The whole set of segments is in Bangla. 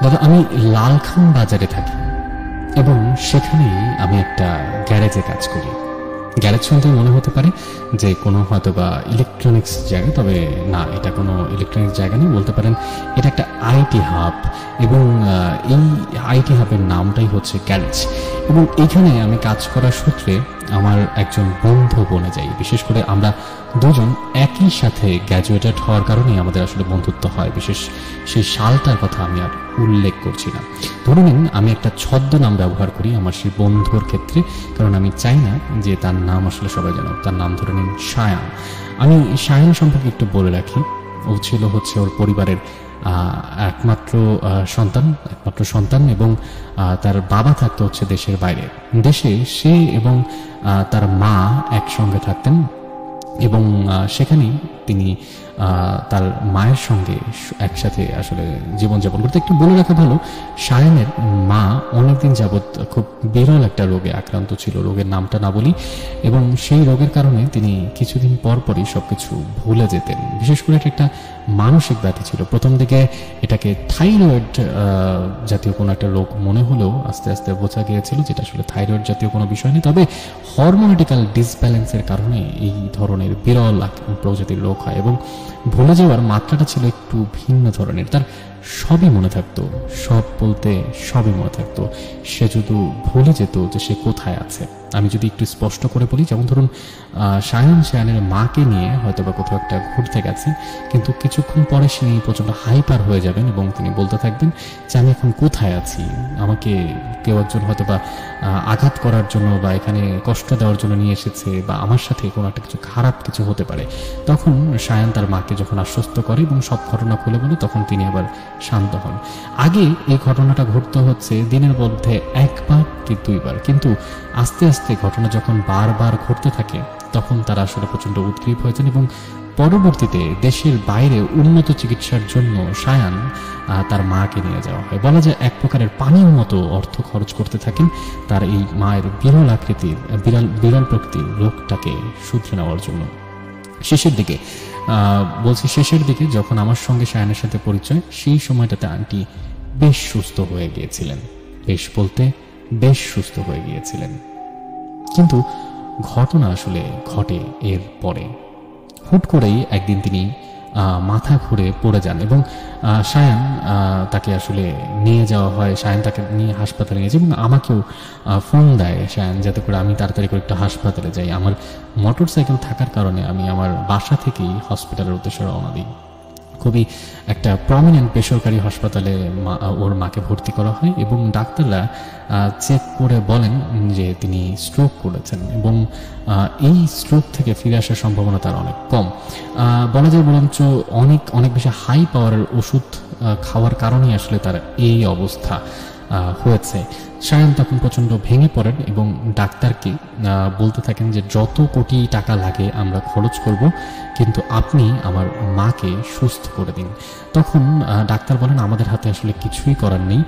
দাদা, আমি লালখান বাজারে থাকি এবং সেখানেই আমি একটা গ্যারেজে কাজ করি। গ্যারেজ শুনতে মনে হতে পারে যে কোনো হয়তো বা ইলেকট্রনিক্স জায়গা, তবে না, এটা কোনো ইলেকট্রনিক্স জায়গা নেই, বলতে পারেন এটা একটা আইটি হাব। এবং এই আইটি হাবের নামটাই হচ্ছে গ্যারেজ। এবং এখানে আমি কাজ করার সূত্রে আমার একজন বন্ধু বনে যাই। বিশেষ করে আমরা দুজন একই সাথে গ্র্যাজুয়েটেড হওয়ার কারণেই আমাদের আসলে বন্ধুত্ব হয়। বিশেষ সেই সালটার কথা আমি আর উল্লেখ করছি না। ধরে নিন আমি একটা ছদ্মনাম ব্যবহার করি আমার সেই বন্ধুর ক্ষেত্রে, কারণ আমি চাই না যে তার নাম আসলে সবাই জানো। তার নাম ধরে নিন সায়ান। আমি সায়ান সম্পর্কে একটু বলে রাখি। ও ছিল হচ্ছে ওর পরিবারের একমাত্র সন্তান এবং তার বাবা থাকতো হচ্ছে দেশের বাইরে। দেশে সে এবং তার মা একসঙ্গে থাকতেন এবং সেখানেই তিনি তার মায়ের সঙ্গে একসাথে আসলে জীবনযাপন করতে। একটু বলে রাখা ভালো, সায়ানের মা অনেকদিন যাবৎ খুব বিরল একটা রোগে আক্রান্ত ছিল, রোগের নামটা না বলি, এবং সেই রোগের কারণে তিনি কিছুদিন পরপরই সবকিছু ভুলে যেতেন। বিশেষ করে এটা একটা মানসিক ব্যাধি ছিল। প্রথম দিকে এটাকে থাইরয়েড জাতীয় কোনো একটা রোগ মনে হলেও আস্তে আস্তে বোঝা গিয়েছিল যেটা আসলে থাইরয়েড জাতীয় কোনো বিষয় নেই, তবে হরমোনেটিক্যাল ডিসব্যালেন্সের কারণে এই ধরনের বিরল প্রজাতির রোগ হয়। এবং ভুলে যাওয়ার মাত্রাটা ছিল একটু ভিন্ন ধরনের। তার সবই মনে থাকতো, সব বলতে সবই মনে থাকতো। সে শুধু ভুলে যেত যে সে কোথায় আছে। আমি যদি একটু স্পষ্ট করে বলি, যেমন ধরুন সায়ানের মাকে নিয়ে হয়তো বা কোথাও একটা ঘুরতে গেছে, কিন্তু কিছুক্ষণ পরে তিনি প্রচণ্ড হাইপার হয়ে যাবেন এবং তিনি বলতে থাকবেন যে আমি এখন কোথায় আছি, আমাকে কেউ একজন হয়তো বা আঘাত করার জন্য বা এখানে কষ্ট দেওয়ার জন্য নিয়ে এসেছে, বা আমার সাথে কোনো একটা কিছু খারাপ কিছু হতে পারে। তখন সায়ান তার মাকে যখন আশ্বস্ত করে এবং সব ঘটনা খুলে বলে, তখন তিনি আবার শান্ত হন। আগে এই ঘটনাটা ঘটতে হচ্ছে দিনের মধ্যে একবার কি দুইবার, কিন্তু আস্তে আস্তে ঘটনা যখন বারবার ঘটতে থাকে তখন তারা আসলে প্রচন্ড উদ্গ্রীব হয়েছেন এবং পরবর্তীতে দেশের বাইরে উন্নত চিকিৎসার জন্য সায়ান তার মাকে নিয়ে যাওয়া হয়। বলা যায় এক প্রকারের পানির মতো অর্থ খরচ করতে থাকেন তার এই মায়ের বিরল প্রকৃতির রোগটাকে শুধরে নেওয়ার জন্য। শেষের দিকে যখন আমার সঙ্গে সায়ানের সাথে পরিচয়, সেই সময়টাতে আন্টি বেশ সুস্থ হয়ে গিয়েছিলেন। বেশ সুস্থ হয়ে গিয়েছিলেন। কিন্তু ঘটনা আসলে ঘটে এর পরে। হুট করেই একদিন তিনি মাথা ঘুরে পড়ে যান এবং সায়ান তাকে আসলে নিয়ে যাওয়া হয়। সায়ান তাকে নিয়ে হাসপাতালে নিয়ে যায় এবং আমাকেও ফোন দেয় সায়ান, যাতে করে আমি তাড়াতাড়ি করে একটু হাসপাতালে যাই। আমার মোটর সাইকেল থাকার কারণে আমি আমার বাসা থেকেই হসপিটালের উদ্দেশ্যে রওনা দিই। খুবই একটা প্রমিনেন্ট বেসরকারি হাসপাতালে ওর মাকে ভর্তি করা হয় এবং ডাক্তাররা চেক করে বলেন যে তিনি স্ট্রোক করেছেন এবং এই স্ট্রোক থেকে ফিরে আসার সম্ভাবনা তার অনেক কম। বলা যায় বরঞ্চ অনেক বেশি হাই পাওয়ারের ওষুধ খাওয়ার কারণেই আসলে তার এই অবস্থা হয়েছে। সায়ান তখন প্রচণ্ড ভেঙে পড়েন এবং ডাক্তারকে বলতে থাকেন যে যত কোটি টাকা লাগে আমরা খরচ করব, কিন্তু আপনি আমার মাকে সুস্থ করে দিন। তখন ডাক্তার বলেন আমাদের হাতে আসলে কিছুই করার নেই,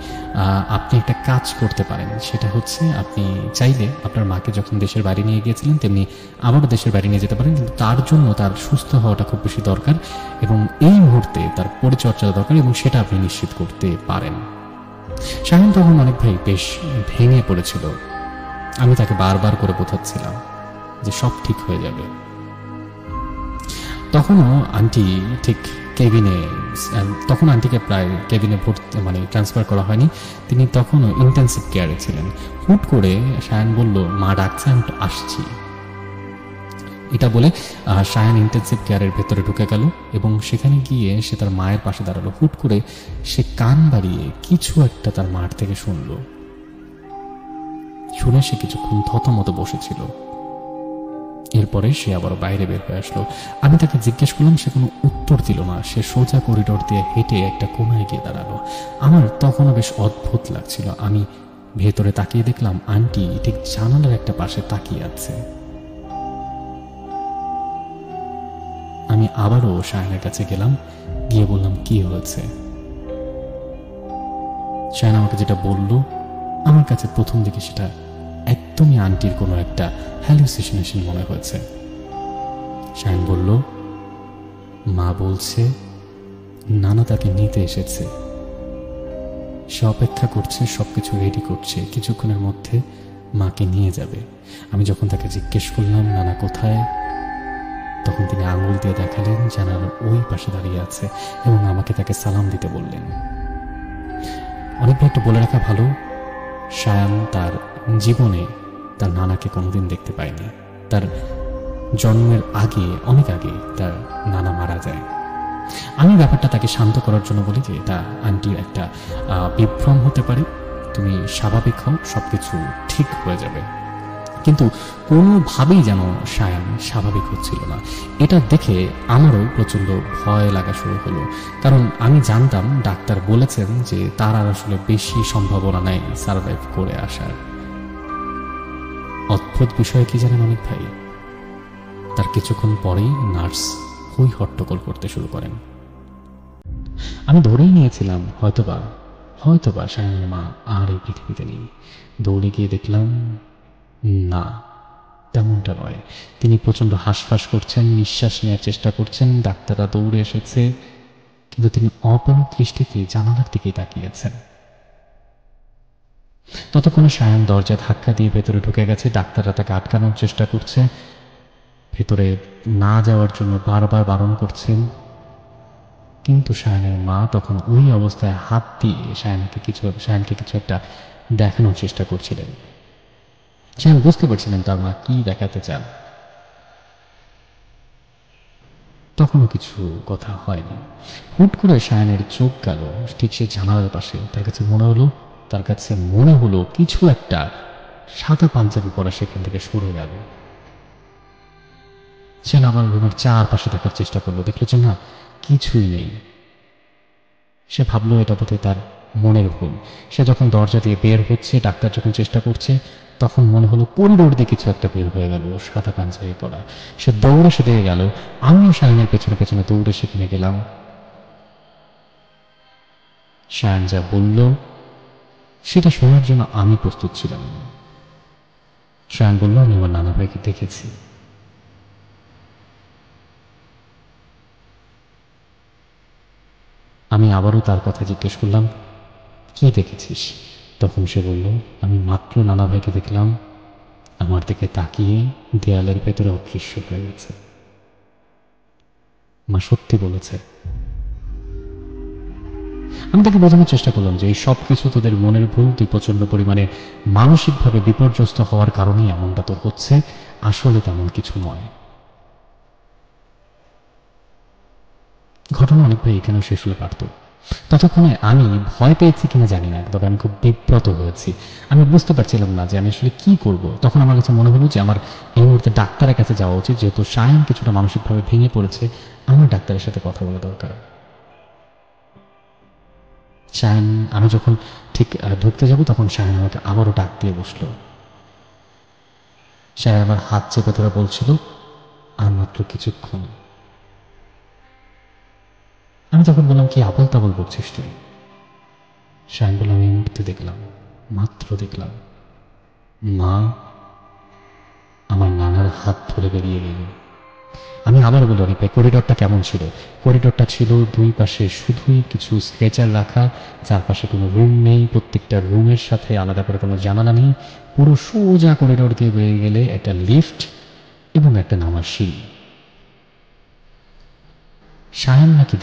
আপনি একটা কাজ করতে পারেন, সেটা হচ্ছে আপনি চাইলে আপনার মাকে যখন দেশের বাইরে নিয়ে গিয়েছিলেন তেমনি আবারও দেশের বাইরে নিয়ে যেতে পারেন, কিন্তু তার জন্য তার সুস্থ হওয়াটা খুব বেশি দরকার এবং এই মুহূর্তে তার পরিচর্যা দরকার এবং সেটা আপনি নিশ্চিত করতে পারেন। সায়ান তখন বেশ ভেঙে পড়েছিল। আমি তাকে বারবার করে বোঝাচ্ছিলাম যে সব ঠিক হয়ে যাবে। তখনও আন্টি ঠিক তখন আন্টিকে প্রায় কেবিনে ট্রান্সফার করা হয়নি, তিনি তখনও ইন্টেন্সিভ কেয়ারে ছিলেন। হুট করে সায়ান বলল মা ডাকছে, আমি তো আসছি। এটা বলে সায়ান ইন্টেন্সিভ কেয়ারের ভেতরে ঢুকে গেল এবং সেখানে গিয়ে সে তার মায়ের পাশে দাঁড়ালো। হুট করে সে কান বাড়িয়ে কিছু একটা তার মার থেকে শুনে সে কিছুক্ষণ থতমত বসেছিল। এরপরে সে আবার বাইরে বের হয়ে আসলো। আমি তাকে জিজ্ঞেস করলাম, সে কোনো উত্তর দিল না। সে সোজা করিডোর দিয়ে হেঁটে একটা কোণায় গিয়ে দাঁড়ালো। আমার তখনও বেশ অদ্ভুত লাগছিল। আমি ভেতরে তাকিয়ে দেখলাম আন্টি ঠিক জানালার একটা পাশে তাকিয়ে আছে। আমি আবারও সায়ানের কাছে গেলাম, গিয়ে বললাম কি হয়েছে। সায়ান আমাকে যেটা বলল, আমার কাছে প্রথম দিকে সেটা একদমই আন্টির কোনো একটা হ্যালুসিনেশন মনে হয়েছে। সায়ান বলল মা বলছে নানা তাকে নিতে এসেছে। সে অপেক্ষা করছে, সবকিছু রেডি করছে, কিছুক্ষণের মধ্যে মাকে নিয়ে যাবে। আমি যখন তাকে জিজ্ঞেস করলাম নানা কোথায়, তখন তিনি আঙুল দিয়ে দেখালেন জানালার ওই পাশে দাঁড়িয়ে আছে এবং আমাকে তাকে সালাম দিতে বললেন। অনেকবার একটু বলে রাখা ভালো, শায়ান তার জীবনে তার নানাকে কোনোদিন দেখতে পায়নি। তার জন্মের আগে, অনেক আগে তার নানা মারা যায়। আমি ব্যাপারটা তাকে শান্ত করার জন্য বলি যে এটা আন্টির একটা বিভ্রম হতে পারে, তুমি স্বাভাবিক হও, সবকিছু ঠিক হয়ে যাবে। কিন্তু কোনোভাবেই যেন শায়ান স্বাভাবিক হচ্ছিল না। এটা দেখে আমারও প্রচণ্ড ভয় লাগা শুরু হলো, কারণ আমি জানতাম ডাক্তার বলেছেন যে তার আর আসলে বেশি সম্ভাবনা নেই সার্ভাইভ করে আসার। অদ্ভুত বিষয় কি জানেন অনেক ভাই, তার কিছুক্ষণ পরেই নার্স হই হট্টগোল করতে শুরু করেন। আমি ধরেই নিয়েছিলাম হয়তোবা শায়ানের মা আর এই পৃথিবীতে নেই। দৌড়ে গিয়ে দেখলাম না, তেমনটা নয়। তিনি প্রচণ্ড হাঁসফাঁস করছেন, নিঃশ্বাস নেওয়ার চেষ্টা করছেন। ডাক্তাররা দৌড়ে এসেছে, কিন্তু তিনি অপলক দৃষ্টিতে জানালার দিকেই তাকিয়েছেন। ততক্ষণে শায়ান দরজা ধাক্কা দিয়ে ভেতরে ঢুকে গেছে। ডাক্তাররা তাকে আটকানোর চেষ্টা করছে, ভেতরে না যাওয়ার জন্য বারবার বারণ করছেন। কিন্তু শায়ানের মা তখন ওই অবস্থায় হাত দিয়ে শায়ানকে কিছু একটা দেখানোর চেষ্টা করছিলেন। শায়ান বুঝতে পারছিলেন তার মা কি দেখাতে চান। তখনও কিছু কথা হয়নি। হুট করে শায়ানের চোখ গেল ঠিক সে জানালার পাশে। তার কাছে মনে হলো কিছু একটা সাদা পাঞ্জাবি পরা সেখান থেকে সরে গেল। সে আমার রুমের চারপাশে দেখার চেষ্টা করলো, দেখলো যে না, কিছুই নেই। সে ভাবলো এটা বোধহয় তার মনের ভুল। সে যখন দরজা দিয়ে বের হচ্ছে, ডাক্তার যখন চেষ্টা করছে, তখন মনে হলো করিডোর দিয়ে কিছু একটা বের হয়ে গেল, সাদা পাঞ্জাবি পরা। সে দৌড়ে সেদিকে গেল, আমিও শায়ানের পেছনে পেছনে দৌড়ে সেখানে গেলাম। শায়ান যা বলল সেটা শোনার জন্য আমি প্রস্তুত ছিলাম। শায়ান বলল, আমি আমার নানা ভাইকে দেখেছি। আমি আবারও তার কথা জিজ্ঞেস করলাম, কি দেখেছিস? তখন সে বলল, আমি মাত্র নানা ভাইকে দেখলাম, আমার দিকে তাকিয়ে দেয়ালের ভেতরে অদৃশ্য হয়ে গেছে। মা সত্যি বলেছে। আমি তাকে বোঝানোর চেষ্টা করলাম যে এই সব কিছু তোদের মনের ভুল, তুই প্রচন্ড পরিমাণে মানসিকভাবে বিপর্যস্ত হওয়ার কারণেই এমনটা তোর হচ্ছে, আসলে তেমন কিছু নয়। ঘটনা অনেক ভাই এখানেও শেষ হলে পারত। ততক্ষণে আমি ভয় পেয়েছি কিনা জানি না, তবে আমি খুব বিব্রত হয়েছি। আমি বুঝতে পারছিলাম না যে আমি আসলে কি করব। তখন আমার কাছে মনে হলো যে আমার এই মুহূর্তে ডাক্তারের কাছে যাওয়া উচিত, যেহেতু শায়ান কিছুটা মানসিকভাবে ভেঙে পড়েছে। আমার ডাক্তারের সাথে কথা বলা দরকার। শায়ান, আমি যখন ঠিক ঢুকতে যাব তখন শায়ান আমাকে আবারও ডাক দিয়ে বসলো। শায়ান আমার হাত চেপে ধরে বলছিল, আর মাত্র কিছুক্ষণ। আমি তখন বললাম, কি আবল তাবল বলছিস তুই? শায়ান বললাম, এই মুহূর্তে দেখলাম, মাত্র দেখলাম মা আমার নানার হাত ধরে বেরিয়ে গেল। আমি আবার বললাম, করিডোরটা কেমন ছিল? করিডোরটা ছিল দুই পাশে শুধুই কিছু স্ট্রেচার রাখা, চারপাশে কোনো রুম নেই, প্রত্যেকটা রুমের সাথে আলাদা করে কোনো জানালা নেই। পুরো সোজা করিডোর দিয়ে বেরিয়ে গেলে একটা লিফট এবং একটা নামার সিঁড়ি। শায়ান নাকি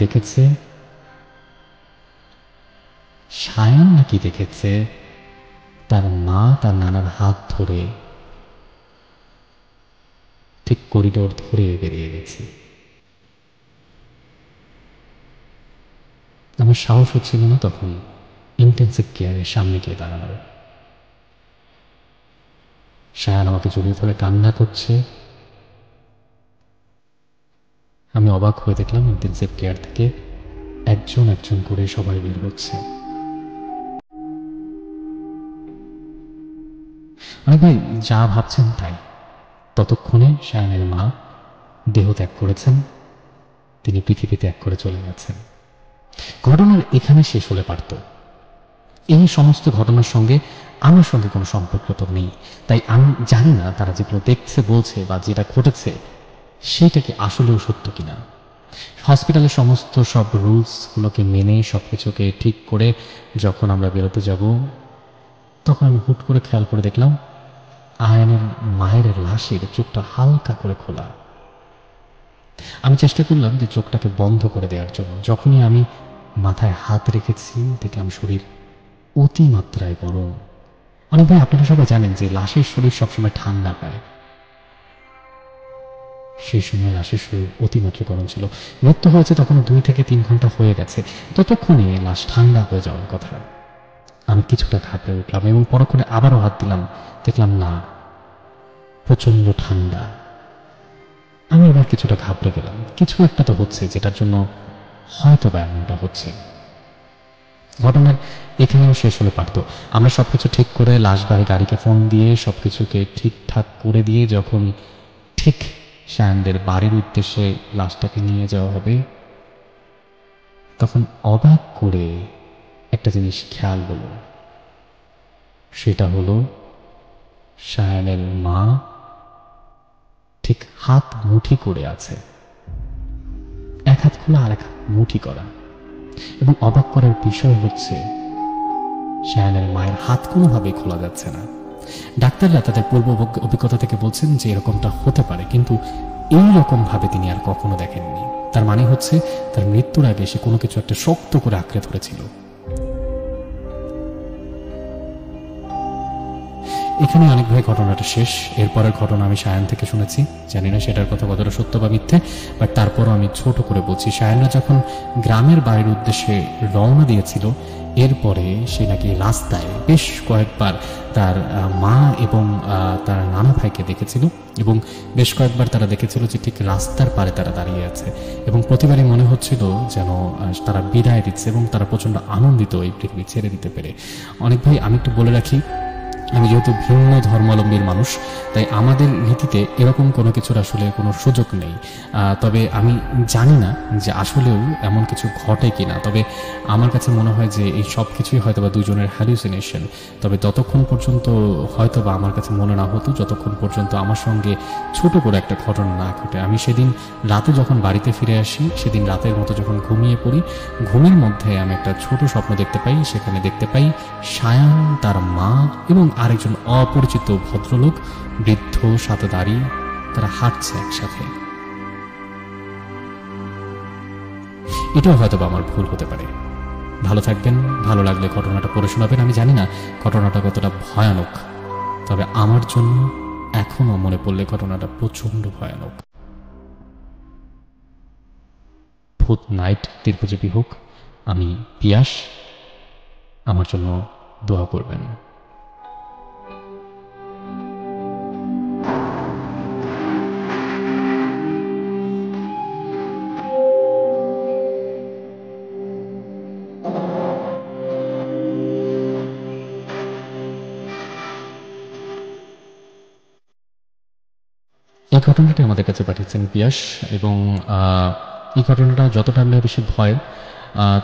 দেখেছে তার মা তার নানার হাত ধরে ঠিক করিডোর ধরে বেরিয়ে গেছে। আমার সাহস হচ্ছিল না তখন ইন্টেন্সিভ কেয়ারের সামনে গিয়ে দাঁড়ানোর। শায়ান আমাকে জড়িয়ে ধরে কান্না করছে। আমি অবাক হয়ে দেখলাম ইন্টেন্সিভ কেয়ার থেকে একজন একজন করে সবাই বের হচ্ছে। অনেক ভাই যা ভাবছেন তাই। ততক্ষণে শায়ানের মা দেহ ত্যাগ করেছেন, তিনি পৃথিবী ত্যাগ করে চলে গেছেন। ঘটনার এখানে শেষ হলে পারত। এই সমস্ত ঘটনার সঙ্গে আমার সঙ্গে কোনো সম্পর্ক তো নেই, তাই আমি জানি না তারা যেগুলো দেখছে বলছে বা যেটা ঘটেছে সেটা কি আসলেও সত্য কিনা। হসপিটালের সমস্ত সব রুলসগুলোকে মেনে সব কিছুকে ঠিক করে যখন আমরা বেরোতে যাব, তখন আমি হুট করে খেয়াল করে দেখলাম আয়ানের মায়ের লাশের চোখটা হালকা করে খোলা। আমি চেষ্টা করলাম যে চোখটাকে বন্ধ করে দেওয়ার জন্য। যখনই আমি মাথায় হাত রেখেছি, দেখলাম শরীর অতিমাত্রায় গরম। অনেক ভাই, আপনারা সবাই জানেন যে লাশের শরীর সবসময় ঠান্ডা পায়। সেই সময় লাশের শরীর অতিমাত্রা গরম ছিল। মৃত্যু হয়েছে তখন 2 থেকে 3 ঘন্টা হয়ে গেছে। ততক্ষণে লাশ ঠান্ডা হয়ে যাওয়ার কথা। আমি কিছুটা ঘাবড়ে উঠলাম এবং পরক্ষণে আবারও হাত দিলাম, দেখলাম না, প্রচন্ড ঠান্ডা। আমি এবার কিছুটা ঘাবড়ে গেলাম। কিছু একটা তো হচ্ছে যেটার জন্য হয়তো বা এমনটা হচ্ছে। ঘটনার এখানেও শেষ হলে পারতো। আমরা সবকিছু ঠিক করে লাশবাহী গাড়িকে ফোন দিয়ে সবকিছুকে ঠিকঠাক করে দিয়ে যখন ঠিক শায়ানদের বাড়ির উদ্দেশ্যে লাশটাকে নিয়ে যাওয়া হবে, তখন অবাক করে একটা জিনিস খেয়াল হলো। সেটা হলো শায়ানের মা ঠিক হাত মুঠি করে আছে, এক হাত খোলা আর এক হাত মুঠি করা। এবং অবাক করার বিষয় হচ্ছে শায়ানের মায়ের হাত কোনোভাবেই খোলা যাচ্ছে না। ডাক্তাররা তাদের পূর্ব অভিজ্ঞতা থেকে বলছেন যে এরকমটা হতে পারে, কিন্তু এই রকম ভাবে তিনি আর কখনো দেখেননি। তার মানে হচ্ছে তার মৃত্যুর আগে সে কোনো কিছু একটা শক্ত করে আঁকড়ে ধরেছিল। এখানে অনেক ভাই ঘটনাটা শেষ। এরপরের ঘটনা আমি শায়ান থেকে শুনেছি, জানি না সেটার কথা কতটা সত্য বা মিথ্যে, বাট তারপরও আমি ছোট করে বলছি। শায়ানরা যখন গ্রামের বাড়ির উদ্দেশ্যে রওনা দিয়েছিল, এরপরে সে নাকি রাস্তায় বেশ কয়েকবার তার মা এবং তার নানা ভাইকে দেখেছিল, এবং বেশ কয়েকবার তারা দেখেছিল যে ঠিক রাস্তার পারে তারা দাঁড়িয়ে আছে, এবং প্রতিবারই মনে হচ্ছিল যেন তারা বিদায় দিচ্ছে এবং তারা প্রচন্ড আনন্দিত এই পৃথিবী ছেড়ে দিতে পেরে। অনেক ভাই, আমি একটু বলে রাখি, আমি যেহেতু ভিন্ন ধর্মাবলম্বীর মানুষ, তাই আমাদের রীতিতে এরকম কোনো কিছুর আসলে কোনো সুযোগ নেই। তবে আমি জানি না যে আসলেও এমন কিছু ঘটে কিনা। তবে আমার কাছে মনে হয় যে এই সব কিছুই হয়তো বা দুজনের হ্যালুসিনেশন। তবে ততক্ষণ পর্যন্ত হয়তো বা আমার কাছে মনে না হতো যতক্ষণ পর্যন্ত আমার সঙ্গে ছোট করে একটা ঘটনা না ঘটে। আমি সেদিন রাতে যখন বাড়িতে ফিরে আসি, সেদিন রাতের মতো যখন ঘুমিয়ে পড়ি, ঘুমের মধ্যে আমি একটা ছোট স্বপ্ন দেখতে পাই। সেখানে দেখতে পাই শায়ান, তার মা এবং আরেকজন অপরিচিত ভদ্রলোক, বৃদ্ধ, সাথে দাঁড়িয়ে, তারা হাঁটছে একসাথে। এটাও হয়তো আমার ভুল হতে পারে। ভালো থাকবেন, ভালো লাগলে ঘটনাটা পড়ে শোনাবেন। আমি জানি না ঘটনাটা কতটা ভয়ানক, তবে আমার জন্য এখনো মনে পড়লে ঘটনাটা প্রচন্ড ভয়ানক। ভূত নাইট দীর্ঘজীবী হোক। আমি পিয়াস, আমার জন্য দোয়া করবেন। এই ঘটনাটি আমাদের কাছে পাঠিয়েছেন পিয়াস, এবং এই ঘটনাটা যতটা আমরা বেশি ভয়,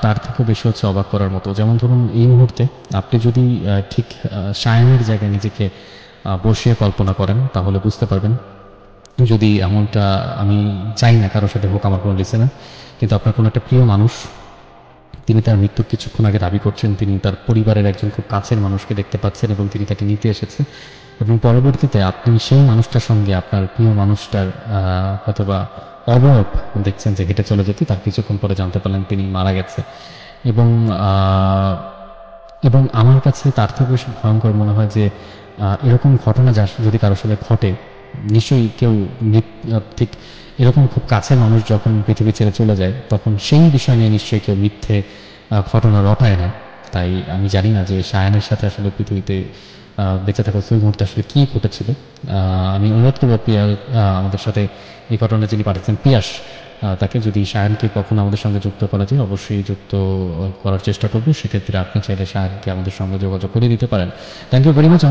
তার থেকেও বেশি হচ্ছে অবাক করার মতো। যেমন ধরুন, এই মুহূর্তে আপনি যদি ঠিক শায়ানের জায়গায় নিজেকে বসিয়ে কল্পনা করেন, তাহলে বুঝতে পারবেন। যদি এমনটা, আমি চাই না কারোর সাথে হোক, আমার কোনো লিসেনার, কিন্তু আপনার কোনো একটা প্রিয় মানুষ, তিনি তার মৃত্যুর কিছুক্ষণ আগে দাবি করছেন তিনি তার পরিবারের একজন খুব কাছের মানুষকে দেখতে পাচ্ছেন এবং তিনি তাকে নিতে এসেছে, এবং পরবর্তীতে আপনি সেই মানুষটার সঙ্গে আপনার প্রিয় মানুষটার হয়তোবা অবয়ব দেখছেন যে হেঁটে চলে যেতে, তার কিছুক্ষণ পরে জানতে পারলেন তিনি মারা গেছে। এবং এবং আমার কাছে তার থেকে বেশি ভয়ঙ্কর মনে হয় যে এরকম ঘটনা যদি কারোর সাথে ঘটে, নিশ্চয়ই কেউ ঠিক এরকম খুব কাছের মানুষ যখন পৃথিবী ছেড়ে চলে যায়, তখন সেই বিষয় নিয়ে নিশ্চয়ই কেউ মিথ্যে ঘটনা রটায় না। তাই আমি জানি না যে শায়ানের সাথে আসলে পৃথিবীতে বেঁচে থাকা সেই মুহূর্তে আসলে কী ঘটেছিল। আমি অনুরোধ করবো আমাদের সাথে এই ঘটনা যিনি পাঠিয়েছেন পিয়াস, তাকে যদি শায়ানকে কখনো আমাদের সঙ্গে যুক্ত করা যায়, অবশ্যই যুক্ত করার চেষ্টা করবো। সেক্ষেত্রে আপনি চাইলে শায়ানকে আমাদের সঙ্গে যোগাযোগ করে দিতে পারেন। Thank you very much.